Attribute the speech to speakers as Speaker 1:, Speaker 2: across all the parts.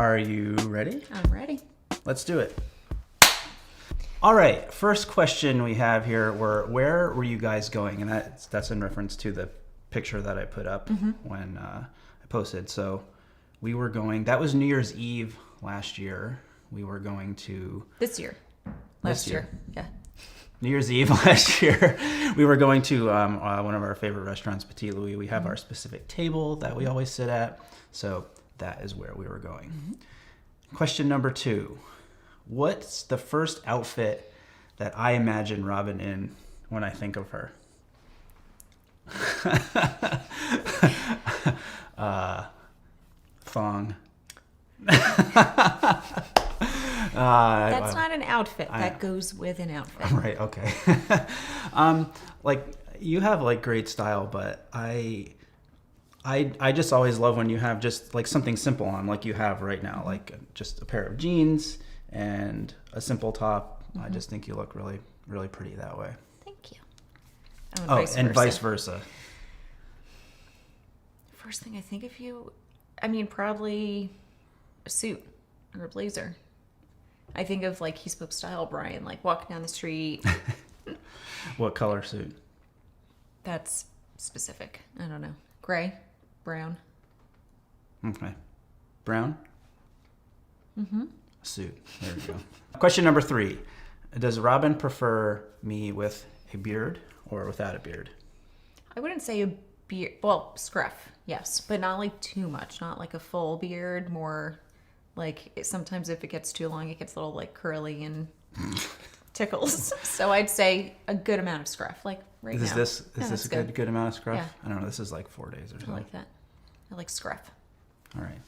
Speaker 1: Are you ready?
Speaker 2: I'm ready.
Speaker 1: Let's do it. All right, first question we have here, where were you guys going? And that's in reference to the picture that I put up when I posted. So we were going, that was New Year's Eve last year. We were going to...
Speaker 2: This year. Last year. Yeah.
Speaker 1: New Year's Eve last year, we were going to one of our favorite restaurants, Petit Louis. We have our specific table that we always sit at. So that is where we were going. Question number 2. What's the first outfit that I imagine Robin in when I think of her? Thong.
Speaker 2: That's not an outfit. That goes with an outfit.
Speaker 1: Right, okay. Like, you have, like, great style, but I just always love when you have just, like, something simple on, like you have right now. Like, just a pair of jeans and a simple top. I just think you look really, really pretty that way.
Speaker 2: Thank you.
Speaker 1: And vice versa.
Speaker 2: First thing I think of you, probably a suit or a blazer. I think of, like, He Spoke Style, Brian, like, walking down the street.
Speaker 1: What color suit?
Speaker 2: That's specific. I don't know. Gray? Brown?
Speaker 1: Okay. Brown? Suit. There we go. Question number 3. Does Robin prefer me with a beard or without a beard?
Speaker 2: I wouldn't say a beard. Well, scruff, yes. But not, like, too much. Not, like, a full beard. More... Like, sometimes if it gets too long, it gets a little, like, curly and tickles. So I'd say a good amount of scruff, like right now.
Speaker 1: Is this a good amount of scruff?
Speaker 2: Yeah.
Speaker 1: I don't know. This is like 4 days or something.
Speaker 2: I like that. I like scruff.
Speaker 1: All right.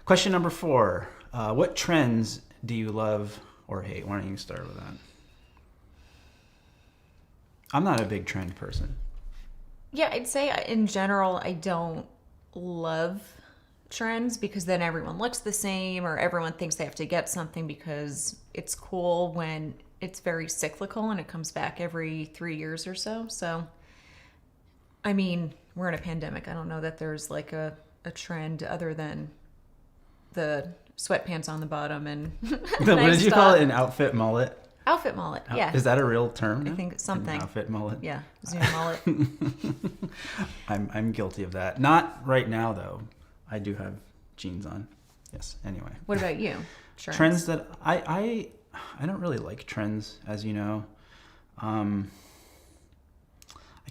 Speaker 1: Question number 4. What trends do you love or hate? Why don't you start with that? I'm not a big trend person.
Speaker 2: Yeah, I'd say in general, I don't love trends because then everyone looks the same or everyone thinks they have to get something because it's cool when it's very cyclical and it comes back every 3 years or so. So, we're in a pandemic. I don't know that there's like a trend other than the sweatpants on the bottom and
Speaker 1: What did you call it? An outfit mullet?
Speaker 2: Outfit mullet, yeah.
Speaker 1: Is that a real term now?
Speaker 2: I think it's something.
Speaker 1: An outfit mullet?
Speaker 2: Yeah, Zoom mullet.
Speaker 1: I'm guilty of that. Not right now, though. I do have jeans on. Yes. Anyway.
Speaker 2: What about you?
Speaker 1: Trends that I don't really like trends, as you know. I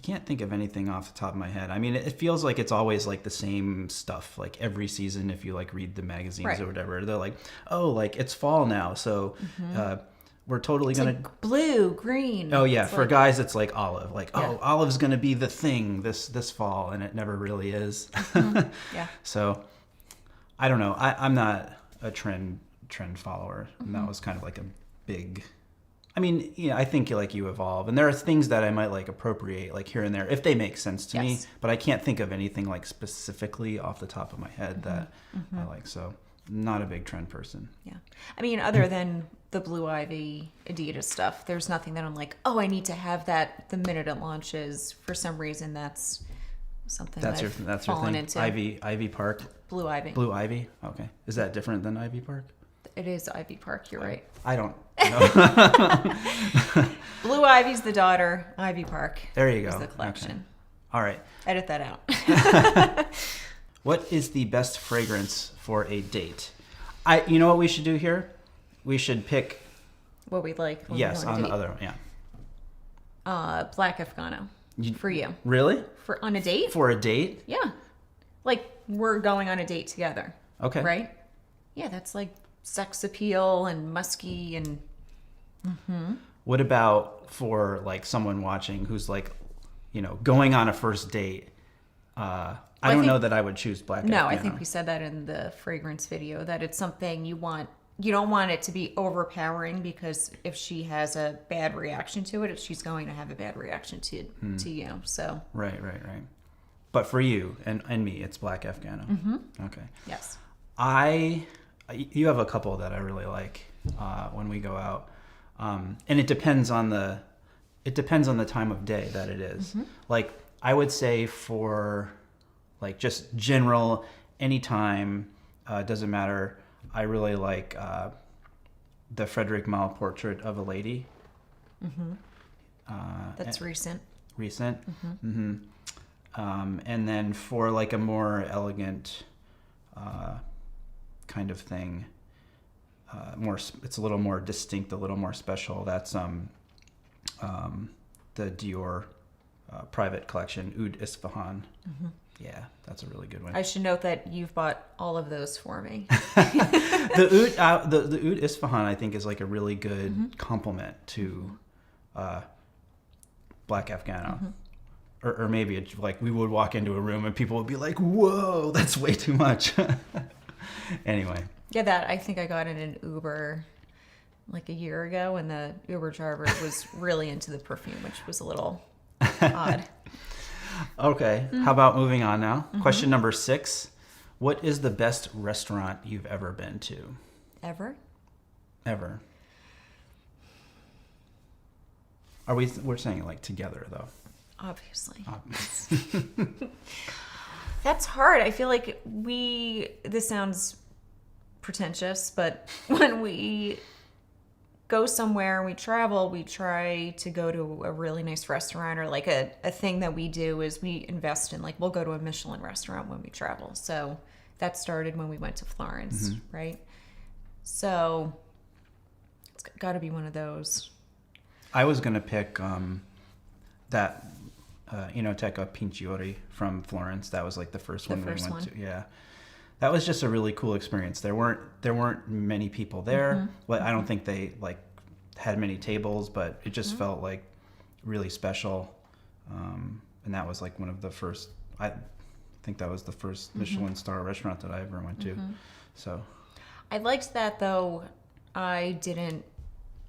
Speaker 1: can't think of anything off the top of my head. It feels like it's always like the same stuff. Like every season, if you like read the magazines or whatever, they're like, oh, like it's fall now, so we're totally gonna
Speaker 2: like blue, green.
Speaker 1: Oh yeah, for guys it's like olive. Like olive's gonna be the thing this fall, and it never really is.
Speaker 2: Yeah.
Speaker 1: So I don't know. I'm not a trend follower, and that was kind of like a big. I think like you evolve, and there are things that I might like appropriate like here and there if they make sense to me, but I can't think of anything like specifically off the top of my head that I like. So not a big trend person.
Speaker 2: Yeah. Other than the Blue Ivy Adidas stuff, there's nothing that I'm like, oh, I need to have that the minute it launches. For some reason, that's something that's your thing. Into.
Speaker 1: Ivy Park.
Speaker 2: Blue Ivy.
Speaker 1: Blue Ivy. Okay. Is that different than Ivy Park?
Speaker 2: It is Ivy Park. You're right.
Speaker 1: I don't know.
Speaker 2: Blue Ivy's the daughter. Ivy Park.
Speaker 1: There you go.
Speaker 2: Is the collection.
Speaker 1: Okay. All right.
Speaker 2: Edit that out.
Speaker 1: What is the best fragrance for a date? You know what we should do here? We should pick
Speaker 2: what we like.
Speaker 1: Yes, on the other one.
Speaker 2: Yeah. Black Afghano for you.
Speaker 1: Really?
Speaker 2: On a date?
Speaker 1: For a date?
Speaker 2: Yeah. Like we're going on a date together.
Speaker 1: Okay.
Speaker 2: Right? Yeah, that's like sex appeal and musky and.
Speaker 1: What about for like someone watching who's like, going on a first date? I don't know that I would choose Black Afghano.
Speaker 2: No, I think we said that in the fragrance video that it's something you want. You don't want it to be overpowering because if she has a bad reaction to it, she's going to have a bad reaction to you. So
Speaker 1: right. But for you and me, it's Black Afghano. Okay.
Speaker 2: Yes.
Speaker 1: You have a couple that I really like when we go out, and it depends on the time of day that it is. Like I would say for like just general anytime, doesn't matter. I really like the Frederick Malle Portrait of a Lady.
Speaker 2: That's recent.
Speaker 1: Recent. And then for like a more elegant kind of thing, it's a little more distinct, a little more special. That's the Dior private collection, Oud Isfahan. Yeah, that's a really good one.
Speaker 2: I should note that you've bought all of those for me.
Speaker 1: The Oud Isfahan, I think, is like a really good compliment to Black Afghano. Or maybe it's like we would walk into a room and people would be like, whoa, that's way too much. Anyway.
Speaker 2: Yeah, that I think I got in an Uber like a year ago, and the Uber driver was really into the perfume, which was a little odd.
Speaker 1: Okay, how about moving on now? Question number 6. What is the best restaurant you've ever been to?
Speaker 2: Ever?
Speaker 1: Ever. We're saying it like together, though.
Speaker 2: Obviously. That's hard. I feel like this sounds pretentious, but when we go somewhere and we travel, we try to go to a really nice restaurant, or like a thing that we do is we invest in, like, we'll go to a Michelin restaurant when we travel. So that started when we went to Florence, right? So it's got to be one of those.
Speaker 1: I was going to pick that Enoteca Pinchiori from Florence. That was like the first one we went to. Yeah. That was just a really cool experience. There weren't many people there. Well, I don't think they like had many tables, but it just felt like really special. And that was like one of the first. I think that was the first Michelin star restaurant that I ever went to. So
Speaker 2: I liked that, though. I didn't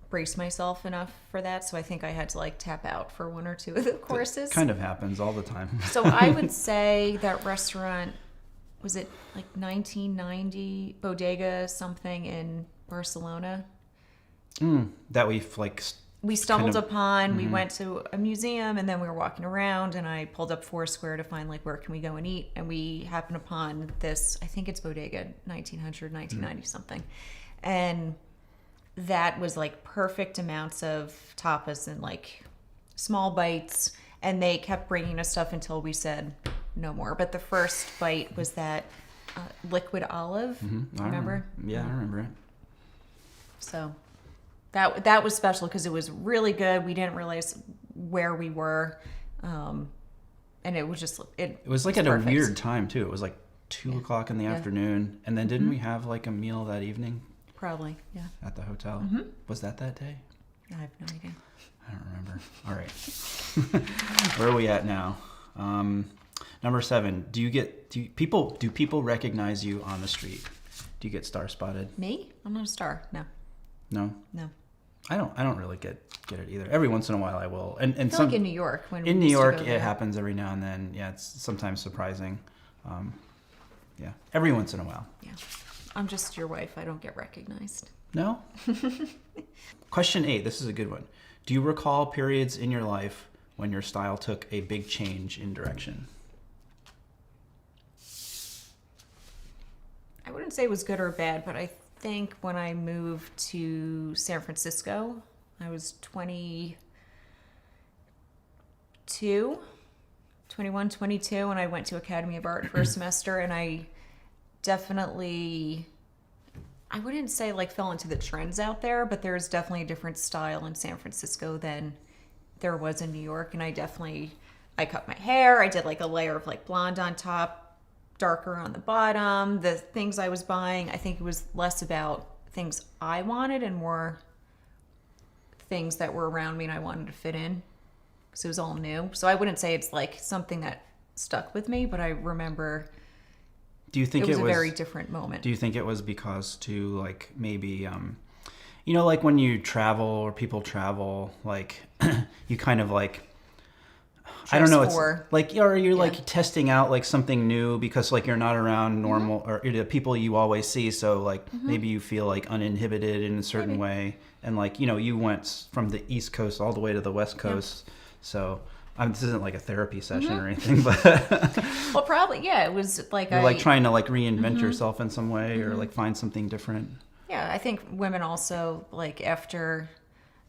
Speaker 2: brace myself enough for that, so I think I had to like tap out for one or two of the courses.
Speaker 1: It kind of happens all the time.
Speaker 2: So I would say that restaurant, was it like 1990 Bodega something in Barcelona?
Speaker 1: That we've like
Speaker 2: we stumbled upon. We went to a museum, and then we were walking around, and I pulled up Foursquare to find like where can we go and eat, and we happened upon this. I think it's Bodega 1900, 1990 something, and that was like perfect amounts of tapas and like small bites, and they kept bringing us stuff until we said no more. But the first bite was that liquid olive. Remember?
Speaker 1: Yeah, I remember it.
Speaker 2: So that was special because it was really good. We didn't realize where we were, and it was just it
Speaker 1: was like at perfect. A weird time too. It was like 2 o'clock in the afternoon, and then didn't we have like a meal that evening?
Speaker 2: Probably, yeah.
Speaker 1: At the hotel. Was that day?
Speaker 2: I have no idea.
Speaker 1: I don't remember. All right. Where are we at now? Number 7. Do people recognize you on the street? Do you get star spotted?
Speaker 2: Me? I'm not a star. No.
Speaker 1: No?
Speaker 2: No.
Speaker 1: I don't really get it either. Every once in a while I will. And
Speaker 2: I feel like in New York
Speaker 1: in New York it happens every now and then. Yeah, it's sometimes surprising. Yeah. Every once in a while.
Speaker 2: Yeah. I'm just your wife. I don't get recognized.
Speaker 1: No? Question 8. This is a good one. Do you recall periods in your life when your style took a big change in direction?
Speaker 2: I wouldn't say it was good or bad, but I think when I moved to San Francisco, I was 21, 22, and I went to Academy of Art for a semester, and I definitely, I wouldn't say like fell into the trends out there, but there's definitely a different style in San Francisco than there was in New York. And I cut my hair. I did like a layer of like blonde on top, darker on the bottom. The things I was buying, I think it was less about things I wanted and more things that were around me and I wanted to fit in because it was all new. So I wouldn't say it's like something that stuck with me, but I remember.
Speaker 1: Do you think
Speaker 2: it was a very different moment?
Speaker 1: Do you think it was because to like maybe, like when you travel or people travel, like you kind of like, I don't know, it's like, or you're like testing out like something new because like you're not around normal or people you always see. So like maybe you feel like uninhibited in a certain way. And like, you went from the East Coast all the way to the West Coast. So This isn't like a therapy session or anything, but
Speaker 2: Well, probably, yeah. It was like
Speaker 1: you're like trying to like reinvent yourself in some way or like find something different.
Speaker 2: Yeah, I think women also, like, after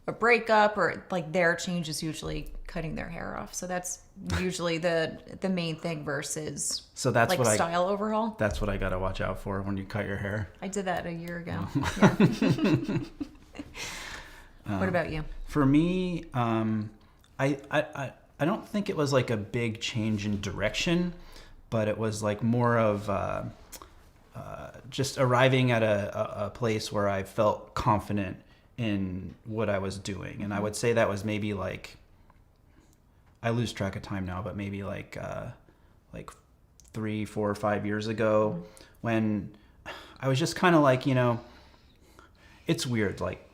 Speaker 2: a breakup or like their change is usually cutting their hair off. So that's usually the main thing versus
Speaker 1: So that's
Speaker 2: like
Speaker 1: what
Speaker 2: style overhaul.
Speaker 1: That's what I got to watch out for when you cut your hair.
Speaker 2: I did that a year ago. Yeah. What about you?
Speaker 1: For me, I don't think it was like a big change in direction, but it was like more of just arriving at a place where I felt confident in what I was doing. And I would say that was maybe like, I lose track of time now, but maybe like 3, 4, 5 years ago when I was just kind of like, it's weird. Like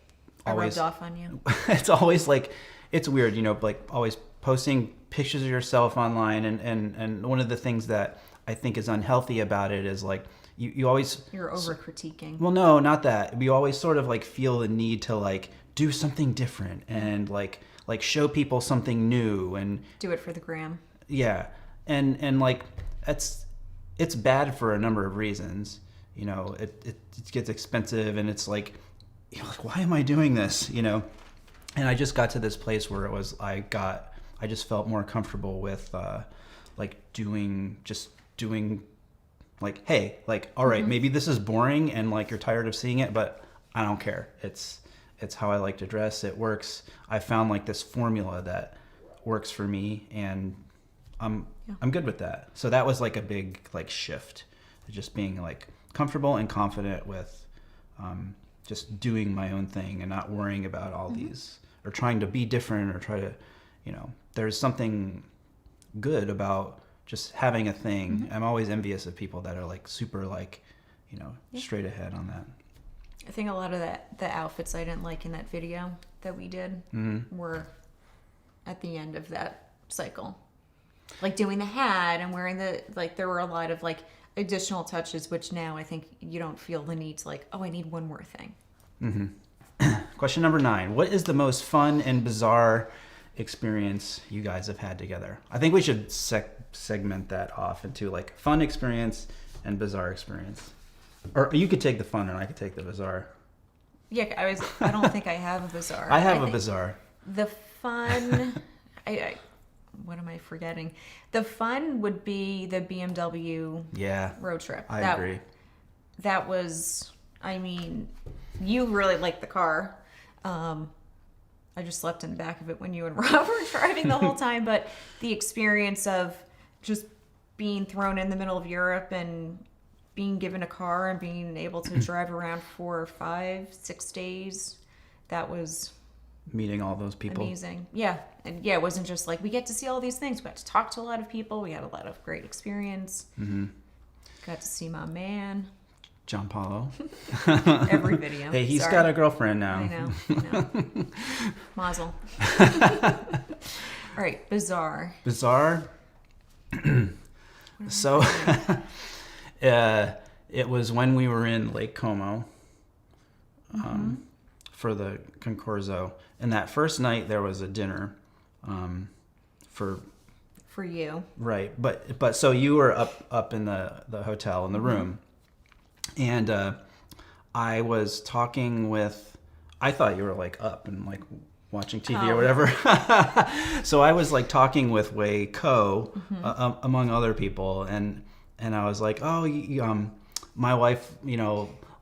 Speaker 1: always,
Speaker 2: I rubbed off on you.
Speaker 1: it's always like, it's weird, like always posting pictures of yourself online. And one of the things that I think is unhealthy about it is like, you always...
Speaker 2: You're over-critiquing.
Speaker 1: Well, no, not that. We always sort of like feel the need to like do something different and like show people something new and...
Speaker 2: Do it for the gram.
Speaker 1: Yeah. And like, it's bad for a number of reasons. It gets expensive and it's like, why am I doing this? And I just got to this place where it was, I just felt more comfortable with like doing like, hey, like, all right, maybe this is boring and like you're tired of seeing it, but I don't care. It's how I like to dress. It works. I found like this formula that works for me and I'm good with that. So that was like a big like shift, just being like comfortable and confident with just doing my own thing and not worrying about all these or trying to be different or try to, there's something good about just having a thing. I'm always envious of people that are like super like, straight ahead on that.
Speaker 2: I think a lot of the outfits I didn't like in that video that we did were at the end of that cycle. Like doing the hat and wearing there were a lot of like additional touches, which now I think you don't feel the need to like, oh, I need one more thing.
Speaker 1: Question number 9. What is the most fun and bizarre experience you guys have had together? I think we should segment that off into like fun experience and bizarre experience. Or you could take the fun and I could take the bizarre.
Speaker 2: Yeah, I don't think I have a bizarre.
Speaker 1: I have a bizarre.
Speaker 2: The fun, what am I forgetting? The fun would be the BMW road trip.
Speaker 1: I agree.
Speaker 2: That was, you really liked the car. I just slept in the back of it when you and Rob were driving the whole time, but the experience of just being thrown in the middle of Europe and being given a car and being able to drive around for 5, 6 days, that was
Speaker 1: meeting all those people.
Speaker 2: Amazing. Yeah. And yeah, it wasn't just like we get to see all these things. We got to talk to a lot of people. We had a lot of great experience. Got to see my man.
Speaker 1: John Paulo.
Speaker 2: Every video.
Speaker 1: Hey, he's got a girlfriend now.
Speaker 2: I know. Mazel. All right, bizarre.
Speaker 1: So, it was when we were in Lake Como for the Concorso. And that first night there was a dinner for
Speaker 2: you.
Speaker 1: Right. But so you were up in the hotel in the room. And I was talking with, I thought you were like up and like watching TV or whatever. So I was like talking with Wei Ko, among other people. And I was like, oh, my wife,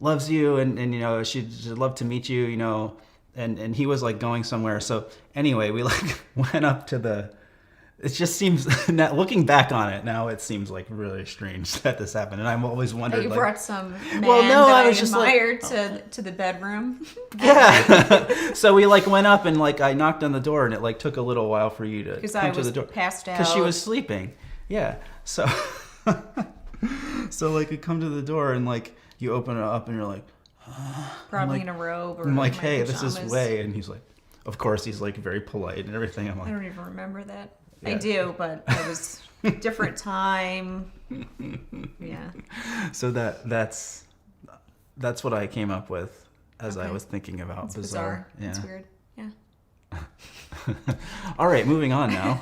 Speaker 1: loves you and she'd love to meet you, and he was like going somewhere. So anyway, we like went up to it just seems, looking back on it now, it seems like really strange that this happened. And I've always wondered.
Speaker 2: You
Speaker 1: like,
Speaker 2: brought some man
Speaker 1: I was just
Speaker 2: admired to the bedroom.
Speaker 1: Yeah. So we like went up and like I knocked on the door and it like took a little while for you to come to the door.
Speaker 2: Passed out.
Speaker 1: Because she was sleeping. Yeah. So like you come to the door and like you open it up and you're like,
Speaker 2: probably in a robe. Or
Speaker 1: I'm like, hey,
Speaker 2: pajamas.
Speaker 1: this is Wei, and he's like, of course he's like very polite and everything. I'm like,
Speaker 2: I don't even remember that.
Speaker 1: Yeah.
Speaker 2: I do, but it was different time. Yeah.
Speaker 1: So that's what I came up with as I was thinking about
Speaker 2: It's
Speaker 1: bizarre.
Speaker 2: Yeah. It's weird. Yeah.
Speaker 1: All right, moving on now.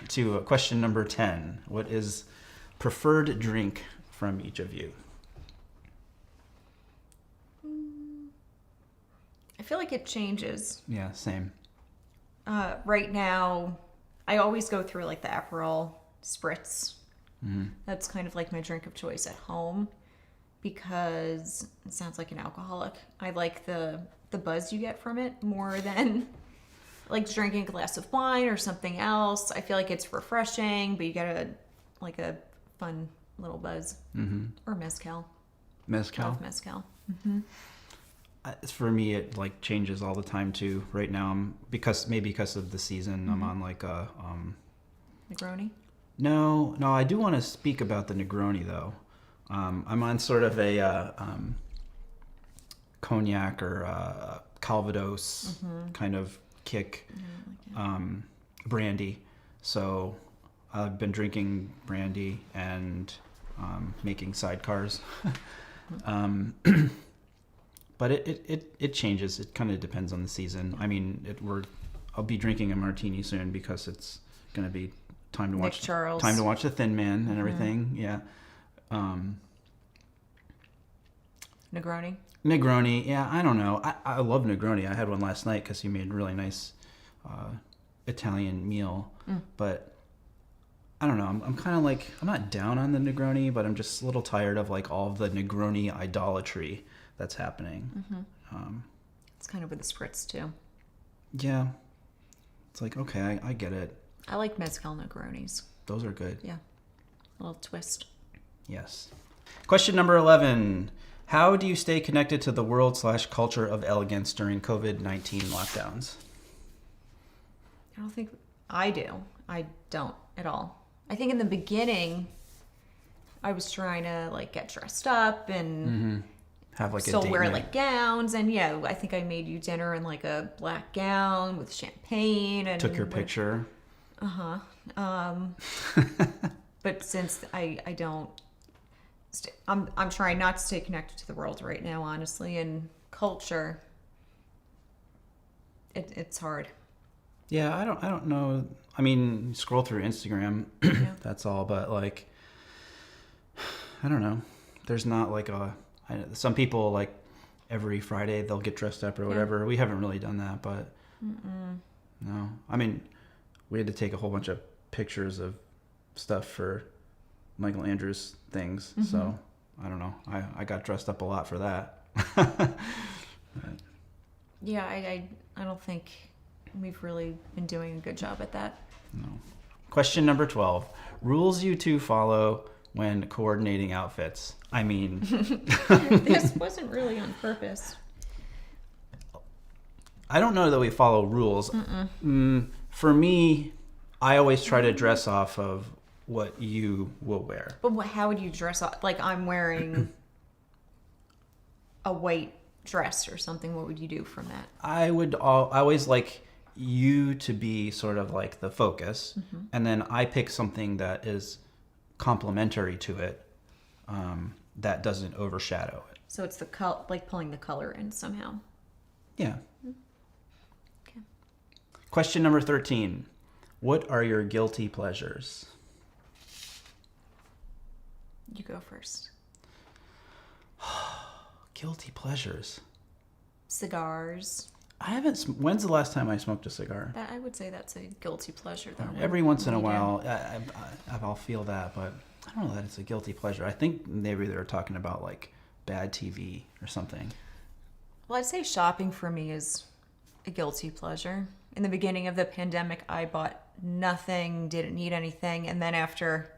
Speaker 1: to question number 10. What is preferred drink from each of you?
Speaker 2: I feel like it changes.
Speaker 1: Yeah, same.
Speaker 2: Right now, I always go through like the Aperol Spritz. That's kind of like my drink of choice at home because it sounds like an alcoholic. I like the buzz you get from it more than like drinking a glass of wine or something else. I feel like it's refreshing, but you get a fun little buzz. Or mezcal.
Speaker 1: Mezcal?
Speaker 2: Love mezcal.
Speaker 1: For me, it like changes all the time too. Right now, because of the season, I'm on like a
Speaker 2: Negroni.
Speaker 1: No, I do want to speak about the Negroni though. I'm on sort of a cognac or Calvados kind of kick, brandy. So I've been drinking brandy and making sidecars. But it changes. It kind of depends on the season. I mean, I'll be drinking a martini soon because it's going to be time to
Speaker 2: Nick
Speaker 1: watch
Speaker 2: Charles.
Speaker 1: time to watch The Thin Man and everything. Yeah. Negroni. Yeah, I don't know. I love Negroni. I had one last night because he made a really nice Italian meal. But I don't know. I'm kind of like, I'm not down on the Negroni, but I'm just a little tired of like all of the Negroni idolatry that's happening.
Speaker 2: It's kind of with the Spritz too.
Speaker 1: Yeah. It's like, okay, I get it.
Speaker 2: I like mezcal Negronis.
Speaker 1: Those are good.
Speaker 2: Yeah. A little twist.
Speaker 1: Yes. Question number 11. How do you stay connected to the world/culture of elegance during COVID-19 lockdowns?
Speaker 2: I don't think I do. I don't at all. I think in the beginning, I was trying to like get dressed up and
Speaker 1: Have like
Speaker 2: still
Speaker 1: a date
Speaker 2: wear
Speaker 1: night.
Speaker 2: like gowns. And yeah, I think I made you dinner in like a black gown with champagne and
Speaker 1: Took your picture.
Speaker 2: But since I don't, I'm trying not to stay connected to the world right now, honestly, and culture. It's hard.
Speaker 1: Yeah, I don't know. I mean, scroll through Instagram.
Speaker 2: Yeah.
Speaker 1: That's all. But like, I don't know. There's not like some people like every Friday they'll get dressed up or whatever. We haven't really done that, but no. I mean, we had to take a whole bunch of pictures of stuff for Michael Andrews things. So I don't know. I got dressed up a lot for that.
Speaker 2: Yeah, I don't think we've really been doing a good job at that.
Speaker 1: No. Question number 12. Rules you two follow when coordinating outfits. I mean,
Speaker 2: This wasn't really on purpose.
Speaker 1: I don't know that we follow rules. For me, I always try to dress off of what you will wear.
Speaker 2: But how would you dress up? Like I'm wearing a white dress or something. What would you do from that?
Speaker 1: I always like you to be sort of like the focus, and then I pick something that is complementary to it, that doesn't overshadow it.
Speaker 2: So it's like pulling the color in somehow.
Speaker 1: Yeah.
Speaker 2: Okay.
Speaker 1: Question number 13. What are your guilty pleasures?
Speaker 2: You go first.
Speaker 1: Guilty pleasures.
Speaker 2: Cigars.
Speaker 1: I haven't. When's the last time I smoked a cigar?
Speaker 2: I would say that's a guilty pleasure, though.
Speaker 1: Every once in a
Speaker 2: What do you do?
Speaker 1: while, I'll feel that, but I don't know that it's a guilty pleasure. I think maybe they're talking about like bad TV or something.
Speaker 2: Well, I'd say shopping for me is a guilty pleasure. In the beginning of the pandemic, I bought nothing, didn't need anything, and then after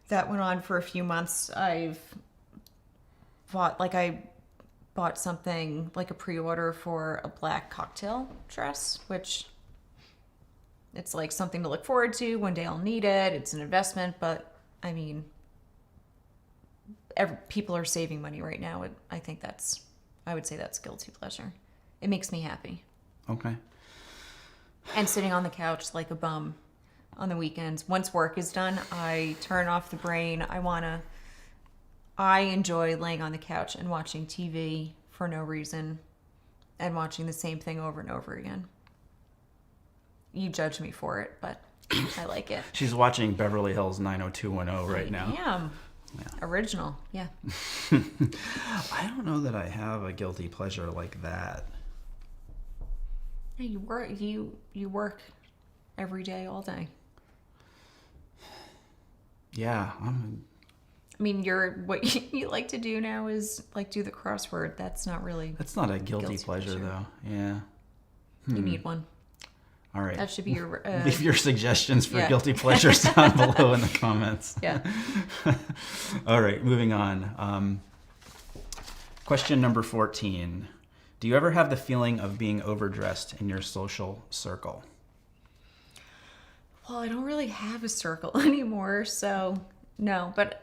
Speaker 2: that went on for a few months, I bought something like a pre-order for a black cocktail dress, which it's like something to look forward to. One day I'll need it. It's an investment, but I mean, people are saving money right now. I would say that's guilty pleasure. It makes me happy.
Speaker 1: Okay.
Speaker 2: And sitting on the couch like a bum on the weekends. Once work is done, I turn off the brain. I enjoy laying on the couch and watching TV for no reason and watching the same thing over and over again. You judge me for it, but I like it.
Speaker 1: She's watching Beverly Hills 90210 right now.
Speaker 2: Damn. Yeah. Original. Yeah.
Speaker 1: I don't know that I have a guilty pleasure like that.
Speaker 2: Yeah, you work every day, all day.
Speaker 1: Yeah,
Speaker 2: I mean, what you like to do now is like do the crossword. That's not really.
Speaker 1: That's not a guilty pleasure though. Yeah.
Speaker 2: You need one.
Speaker 1: All right.
Speaker 2: That should be your.
Speaker 1: Leave your suggestions for guilty pleasures down below in the comments.
Speaker 2: Yeah.
Speaker 1: All right, moving on. Question number 14. Do you ever have the feeling of being overdressed in your social circle?
Speaker 2: Well, I don't really have a circle anymore, so no. But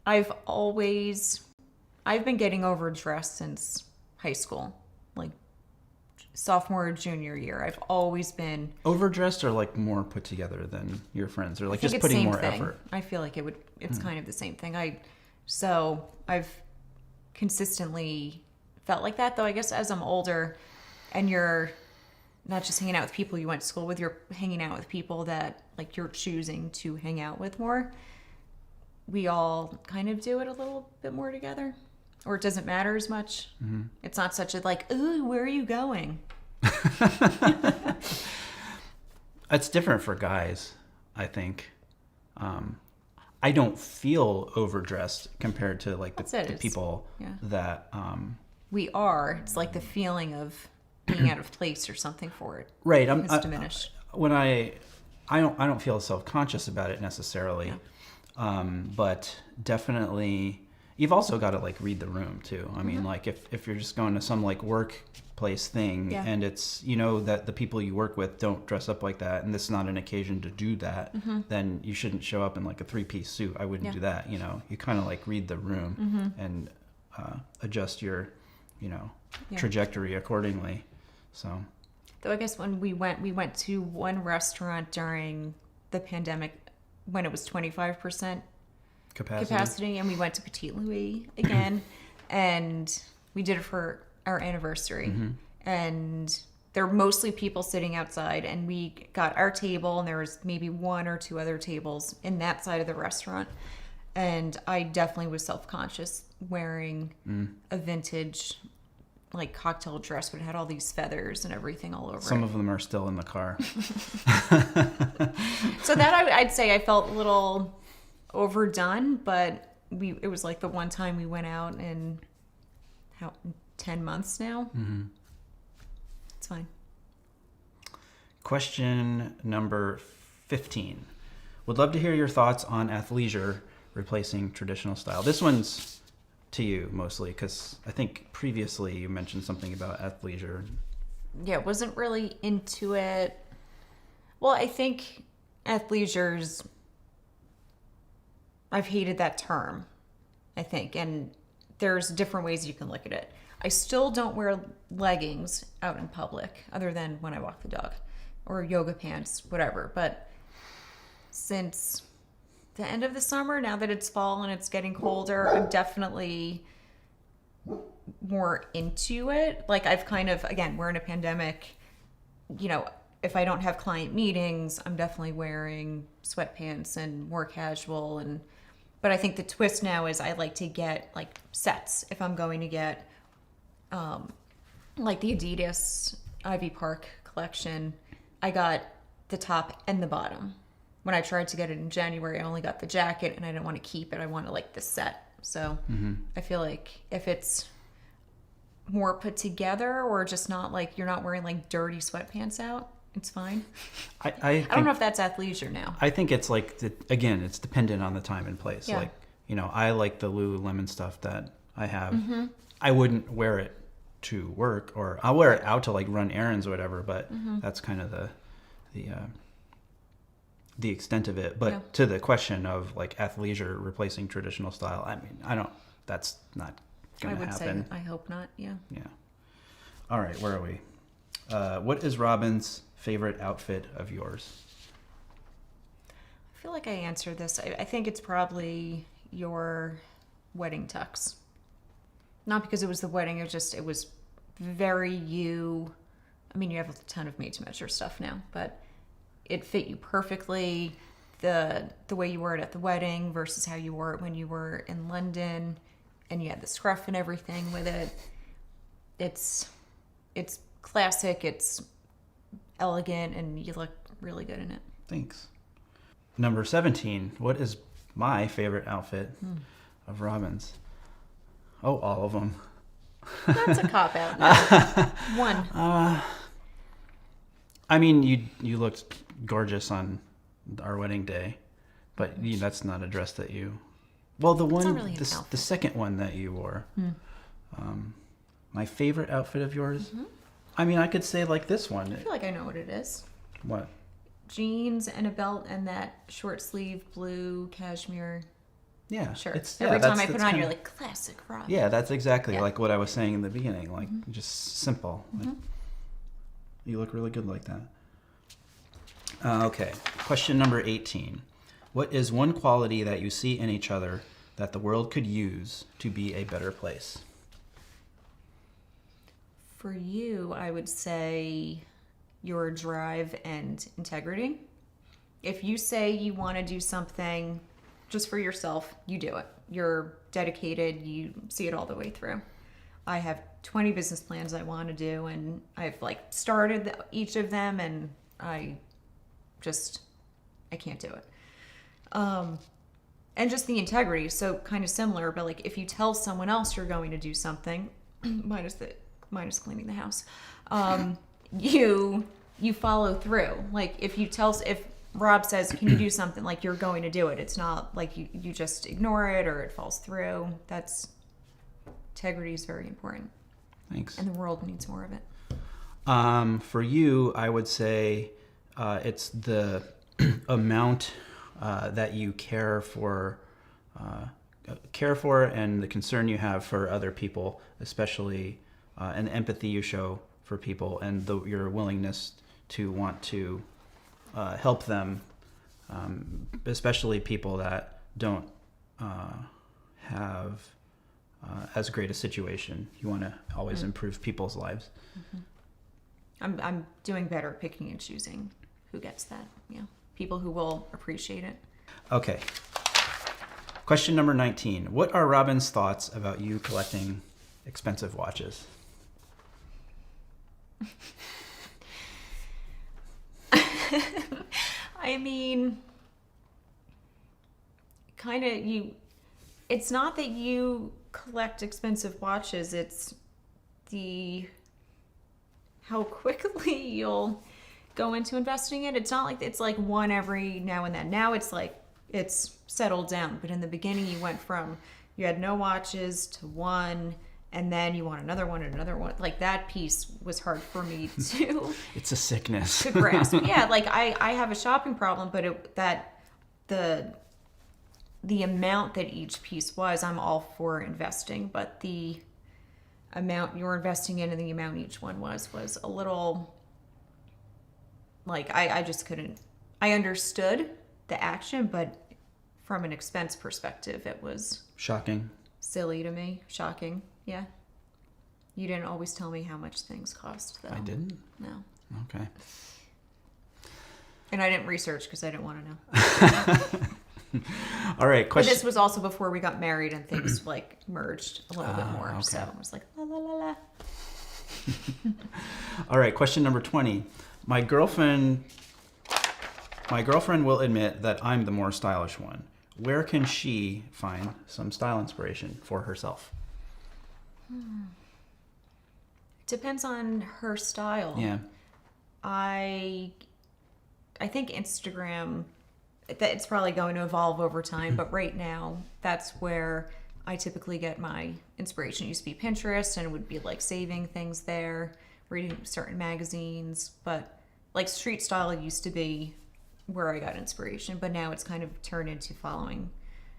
Speaker 2: I've been getting overdressed since high school, like sophomore or junior year. I've always been
Speaker 1: Overdressed or like more put together than your friends, or like just
Speaker 2: it's
Speaker 1: putting
Speaker 2: same
Speaker 1: more
Speaker 2: thing.
Speaker 1: effort?
Speaker 2: I feel like it's kind of the same thing. I've consistently felt like that, though I guess as I'm older and you're not just hanging out with people you went to school with, you're hanging out with people that like you're choosing to hang out with more. We all kind of do it a little bit more together, or it doesn't matter as much. Mm-hmm. It's not such a like, ooh, where are you going?
Speaker 1: It's different for guys, I think. I don't feel overdressed compared to like the people that
Speaker 2: we are. It's like the feeling of being out of place or something for it.
Speaker 1: Right.
Speaker 2: It's diminished.
Speaker 1: When I don't feel self-conscious about it necessarily. Yeah. But definitely you've also got to like read the room too. I mean, like if you're just going to some like workplace thing and it's, that the people you work with don't dress up like that and this is not an occasion to do that, then you shouldn't show up in like a 3-piece suit. I wouldn't do that. You kind of like read the room and adjust your, trajectory accordingly. So,
Speaker 2: though I guess when we went to one restaurant during the pandemic when it was 25% capacity, and we went to Petit Louis again, and we did it for our anniversary, and there were mostly people sitting outside, and we got our table, and there was maybe one or two other tables in that side of the restaurant, and I definitely was self-conscious wearing a vintage like cocktail dress, but it had all these feathers and everything all over
Speaker 1: Some of them are still in the car.
Speaker 2: So that I'd say I felt a little overdone, but it was like the one time we went out in 10 months now. It's fine.
Speaker 1: Question number 15. Would love to hear your thoughts on athleisure replacing traditional style. This one's to you mostly because I think previously you mentioned something about athleisure.
Speaker 2: Yeah, wasn't really into it. Well, I think athleisure's, I've hated that term, I think, and there's different ways you can look at it. I still don't wear leggings out in public other than when I walk the dog or yoga pants, whatever. But since the end of the summer, now that it's fall and it's getting colder, I'm definitely more into it. Like I've kind of, again, we're in a pandemic, if I don't have client meetings, I'm definitely wearing sweatpants and more casual. But I think the twist now is I like to get like sets. If I'm going to get like the Adidas Ivy Park collection, I got the top and the bottom. When I tried to get it in January, I only got the jacket and I didn't want to keep it. I wanted like the set. So I feel like if it's more put together or just not like you're not wearing like dirty sweatpants out, it's fine. I don't know if that's athleisure now.
Speaker 1: I think it's like, again, it's dependent on the time and place.
Speaker 2: Yeah.
Speaker 1: Like, I like the Lululemon stuff that I have. I wouldn't wear it to work, or I'll wear it out to like run errands or whatever, but that's kind of the extent of it. But to the question of like athleisure replacing traditional style, I mean, that's not going to happen.
Speaker 2: Say, I hope not. Yeah.
Speaker 1: All right, where are we? What is Robin's favorite outfit of yours?
Speaker 2: I feel like I answered this. I think it's probably your wedding tux. Not because it was the wedding, it was very you. I mean, you have a ton of made to measure stuff now, but it fit you perfectly. The way you wore it at the wedding versus how you wore it when you were in London, and you had the scruff and everything with it. It's classic, it's elegant, and you look really good in it.
Speaker 1: Thanks. Number 17. What is my favorite outfit of Robin's? Oh, all of them.
Speaker 2: That's a cop out. No. One.
Speaker 1: I mean, you looked gorgeous on our wedding day, but that's not a dress that you. Well, the one,
Speaker 2: really
Speaker 1: the second one that you wore. My favorite outfit of yours. I mean, I could say like this one.
Speaker 2: I feel like I know what it is.
Speaker 1: What?
Speaker 2: Jeans and a belt and that short sleeve blue cashmere
Speaker 1: Yeah,
Speaker 2: shirt. Every time I put it on, you're like, classic Robin.
Speaker 1: Yeah, that's exactly like what I was saying in the beginning. Like just simple. Like, you look really good like that. Okay, question number 18. What is one quality that you see in each other that the world could use to be a better place?
Speaker 2: For you, I would say your drive and integrity. If you say you want to do something just for yourself, you do it. You're dedicated, you see it all the way through. I have 20 business plans I want to do, and I've started each of them, and I can't do it. And just the integrity, so kind of similar, but if you tell someone else you're going to do something, minus cleaning the house, you follow through. If Rob says, can you do something, you're going to do it. It's not like you just ignore it or it falls through. Integrity is very important.
Speaker 1: Thanks.
Speaker 2: And the world needs more of it.
Speaker 1: For you, I would say it's the amount that you care for and the concern you have for other people, especially and the empathy you show for people, and your willingness to want to help them, especially people that don't have as great a situation. You want to always improve people's lives.
Speaker 2: I'm doing better at picking and choosing who gets that. Yeah, people who will appreciate it.
Speaker 1: Okay. Question number 19. What are Robin's thoughts about you collecting expensive watches?
Speaker 2: I mean, it's not that you collect expensive watches, it's how quickly you'll go into investing it. It's not like it's one every now and then. Now it's it's settled down. But in the beginning, you had no watches to one, and then you want another one and another one. That piece was hard for me to.
Speaker 1: It's a sickness.
Speaker 2: To grasp. Yeah, I have a shopping problem, but the amount that each piece was, I'm all for investing, but the amount you're investing in and the amount each one was a little I just couldn't. I understood the action, but from an expense perspective, it was
Speaker 1: shocking,
Speaker 2: silly to me. Shocking. Yeah. You didn't always tell me how much things cost, though.
Speaker 1: I didn't?
Speaker 2: No.
Speaker 1: Okay.
Speaker 2: And I didn't research because I didn't want to know.
Speaker 1: All right.
Speaker 2: But this was also before we got married and things merged a little bit more.
Speaker 1: Okay.
Speaker 2: So I was la la la la.
Speaker 1: All right. Question number 20. My girlfriend will admit that I'm the more stylish one. Where can she find some style inspiration for herself?
Speaker 2: Depends on her style.
Speaker 1: Yeah.
Speaker 2: I think Instagram, it's probably going to evolve over time, but right now that's where I typically get my inspiration. It used to be Pinterest, and it would be saving things there, reading certain magazines, but street style used to be where I got inspiration, but now it's kind of turned into following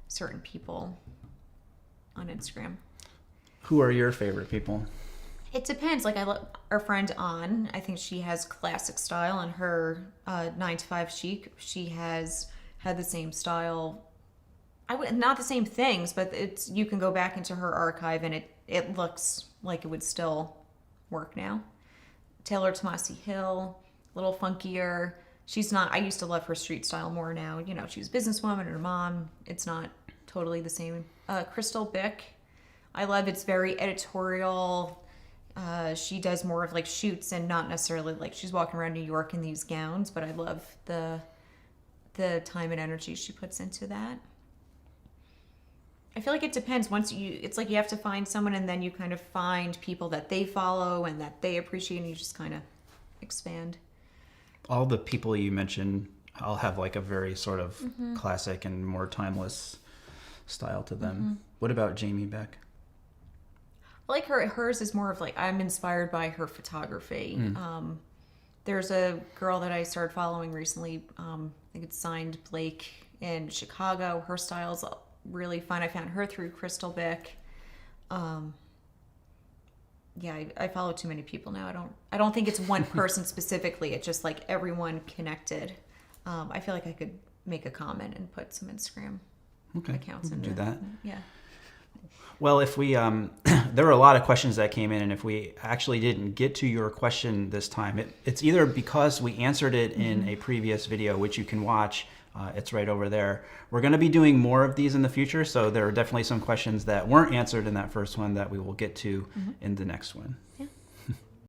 Speaker 2: certain people on Instagram.
Speaker 1: Who are your favorite people?
Speaker 2: It depends. I love our friend An. I think she has classic style, and her 9 to 5 chic. She has had the same style. Not the same things, but you can go back into her archive, and it looks like it would still work now. Taylor Tomasi Hill, a little funkier, she's not, I used to love her street style more now. You know, she's a businesswoman, her mom, it's not totally the same. Crystal Bick, I love, it's very editorial. She does more of like shoots and not necessarily like she's walking around New York in these gowns, but I love the time and energy she puts into that. I feel like it depends. It's like you have to find someone and then you kind of find people that they follow and that they appreciate and you just kind of expand.
Speaker 1: All the people you mentioned all have like a very sort of classic and more timeless style to them. What about Jamie Beck?
Speaker 2: I like hers is more of like, I'm inspired by her photography. There's a girl that I started following recently. I think it's signed Blake in Chicago. Her style's really fun. I found her through Crystal Bick. Yeah, I follow too many people now. I don't think it's one person specifically. It's just like everyone connected. I feel like I could make a comment and put some Instagram accounts in
Speaker 1: do that.
Speaker 2: Yeah.
Speaker 1: Well, if we, there were a lot of questions that came in, and if we actually didn't get to your question this time, it's either because we answered it in a previous video, which you can watch. It's right over there. We're going to be doing more of these in the future, so there are definitely some questions that weren't answered in that first one that we will get to in the next one.
Speaker 2: Yeah.